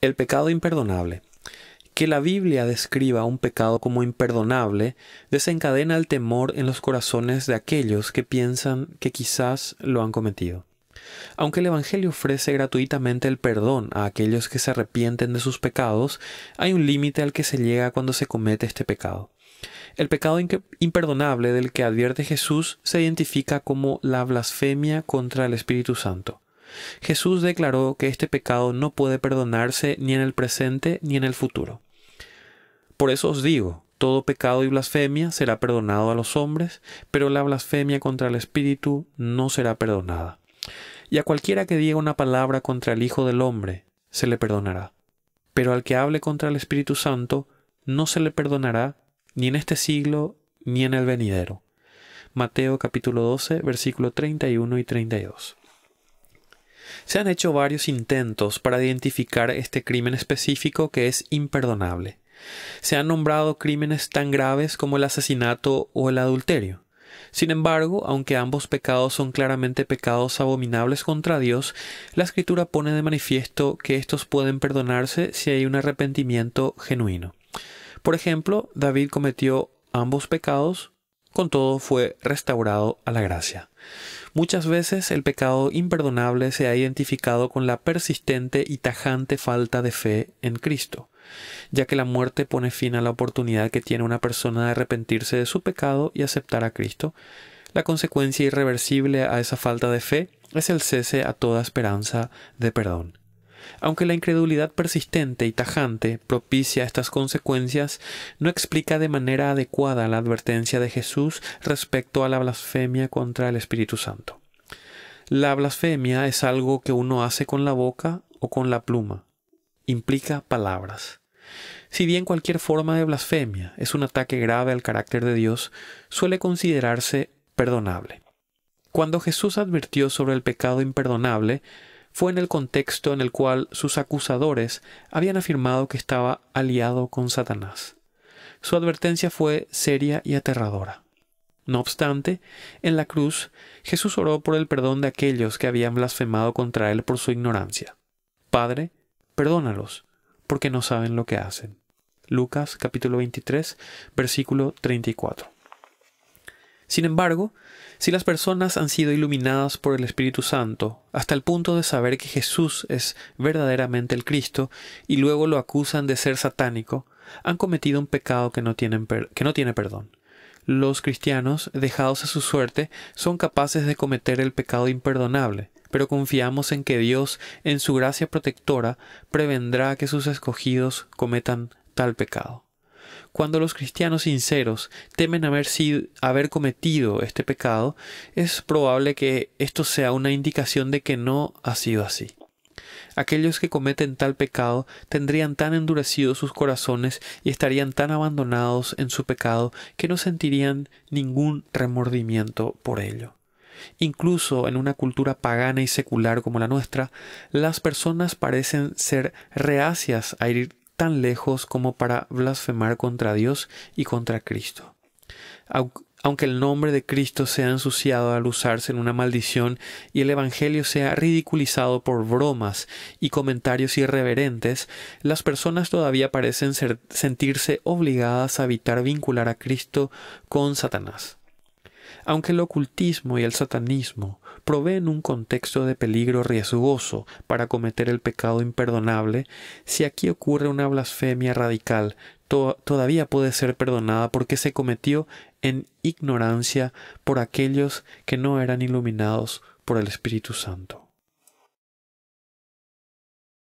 El pecado imperdonable. Que la Biblia describa un pecado como imperdonable desencadena el temor en los corazones de aquellos que piensan que quizás lo han cometido. Aunque el Evangelio ofrece gratuitamente el perdón a aquellos que se arrepienten de sus pecados, hay un límite al que se llega cuando se comete este pecado. El pecado imperdonable del que advierte Jesús se identifica como la blasfemia contra el Espíritu Santo. Jesús declaró que este pecado no puede perdonarse ni en el presente ni en el futuro. Por eso os digo, todo pecado y blasfemia será perdonado a los hombres, pero la blasfemia contra el Espíritu no será perdonada. Y a cualquiera que diga una palabra contra el Hijo del Hombre, se le perdonará. Pero al que hable contra el Espíritu Santo, no se le perdonará ni en este siglo ni en el venidero. Mateo capítulo 12, versículos 31 y 32. Se han hecho varios intentos para identificar este crimen específico que es imperdonable. Se han nombrado crímenes tan graves como el asesinato o el adulterio. Sin embargo, aunque ambos pecados son claramente pecados abominables contra Dios, la Escritura pone de manifiesto que estos pueden perdonarse si hay un arrepentimiento genuino. Por ejemplo, David cometió ambos pecados, con todo fue restaurado a la gracia. Muchas veces el pecado imperdonable se ha identificado con la persistente y tajante falta de fe en Cristo, ya que la muerte pone fin a la oportunidad que tiene una persona de arrepentirse de su pecado y aceptar a Cristo. La consecuencia irreversible a esa falta de fe es el cese a toda esperanza de perdón. Aunque la incredulidad persistente y tajante propicia estas consecuencias, no explica de manera adecuada la advertencia de Jesús respecto a la blasfemia contra el Espíritu Santo. La blasfemia es algo que uno hace con la boca o con la pluma. Implica palabras. Si bien cualquier forma de blasfemia es un ataque grave al carácter de Dios, suele considerarse perdonable. Cuando Jesús advirtió sobre el pecado imperdonable, fue en el contexto en el cual sus acusadores habían afirmado que estaba aliado con Satanás. Su advertencia fue seria y aterradora. No obstante, en la cruz, Jesús oró por el perdón de aquellos que habían blasfemado contra él por su ignorancia. Padre, perdónalos, porque no saben lo que hacen. Lucas capítulo 23, versículo 34. Sin embargo, si las personas han sido iluminadas por el Espíritu Santo hasta el punto de saber que Jesús es verdaderamente el Cristo y luego lo acusan de ser satánico, han cometido un pecado que no tiene perdón. Los cristianos, dejados a su suerte, son capaces de cometer el pecado imperdonable, pero confiamos en que Dios, en su gracia protectora, prevendrá que sus escogidos cometan tal pecado. Cuando los cristianos sinceros temen haber cometido este pecado, es probable que esto sea una indicación de que no ha sido así. Aquellos que cometen tal pecado tendrían tan endurecidos sus corazones y estarían tan abandonados en su pecado que no sentirían ningún remordimiento por ello. Incluso en una cultura pagana y secular como la nuestra, las personas parecen ser reacias a ir tan lejos como para blasfemar contra Dios y contra Cristo. Aunque el nombre de Cristo sea ensuciado al usarse en una maldición y el Evangelio sea ridiculizado por bromas y comentarios irreverentes, las personas todavía parecen sentirse obligadas a evitar vincular a Cristo con Satanás. Aunque el ocultismo y el satanismo proveen un contexto de peligro riesgoso para cometer el pecado imperdonable, si aquí ocurre una blasfemia radical, todavía puede ser perdonada porque se cometió en ignorancia por aquellos que no eran iluminados por el Espíritu Santo.